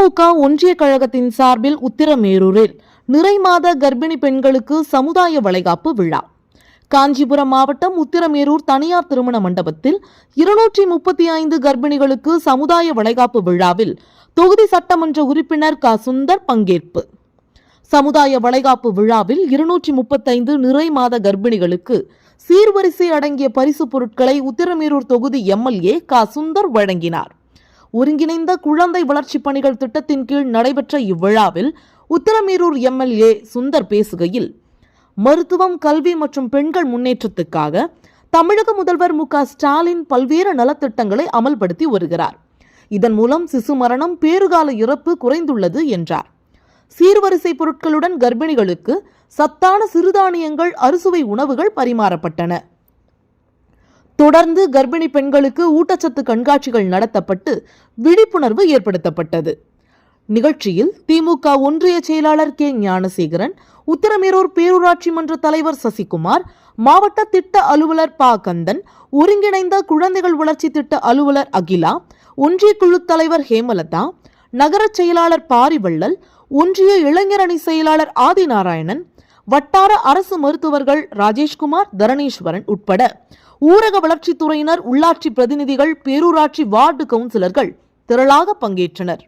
திமுக ஒன்றிய கழகத்தின் சார்பில் உத்திரமேரூரில் நிறைமாத கர்ப்பிணி பெண்களுக்கு சமுதாய வளைகாப்பு விழா. காஞ்சிபுரம் மாவட்டம் உத்திரமேரூர் தனியார் திருமண மண்டபத்தில் 235 கர்ப்பிணிகளுக்கு சமுதாய வளைகாப்பு விழாவில் தொகுதி சட்டமன்ற உறுப்பினர் க. சுந்தர் பங்கேற்பு. சமுதாய வளைகாப்பு விழாவில் 235 நிறைமாத கர்ப்பிணிகளுக்கு சீர்வரிசை அடங்கிய பரிசு பொருட்களை உத்திரமேரூர் தொகுதி எம்எல்ஏ க. சுந்தர் வழங்கினார். ஒருங்கிணைந்த குழந்தை வளர்ச்சி பணிகள் திட்டத்தின் கீழ் நடைபெற்ற இவ்விழாவில் உத்திரமேரூர் எம்எல்ஏ சுந்தர் பேசுகையில், மருத்துவம், கல்வி மற்றும் பெண்கள் முன்னேற்றத்துக்காக தமிழக முதல்வர் மு. க. ஸ்டாலின் பல்வேறு நலத்திட்டங்களை அமல்படுத்தி வருகிறார். இதன் மூலம் சிசு மரணம், பேறுகால இறப்பு குறைந்துள்ளது என்றார். சீர்வரிசை பொருட்களுடன் கர்ப்பிணிகளுக்கு சத்தான சிறுதானியங்கள், அறுசுவை உணவுகள் பரிமாறப்பட்டன. தொடர்ந்து கர்ப்பிணி பெண்களுக்கு ஊட்டச்சத்து கண்காட்சிகள் நடத்தப்பட்டு விழிப்புணர்வு ஏற்படுத்தப்பட்டது. நிகழ்ச்சியில் திமுக ஒன்றிய செயலாளர் கே. ஞானசேகரன், உத்திரமேரூர் பேரூராட்சி மன்ற தலைவர் சசிகுமார், மாவட்ட திட்ட அலுவலர் ப. கந்தன், ஒருங்கிணைந்த குழந்தைகள் வளர்ச்சி திட்ட அலுவலர் அகிலா, ஒன்றிய குழு தலைவர் ஹேமலதா, நகர செயலாளர் பாரிவள்ளல், ஒன்றிய இளைஞரணி செயலாளர் ஆதிநாராயணன், வட்டார அரசு மருத்துவர்கள் ராஜேஷ்குமார், தரணீஸ்வரன் உட்பட ஊரக வளர்ச்சித்துறையினர், உள்ளாட்சி பிரதிநிதிகள், பேரூராட்சி வார்டு கவுன்சிலர்கள் திரளாக பங்கேற்றனர்.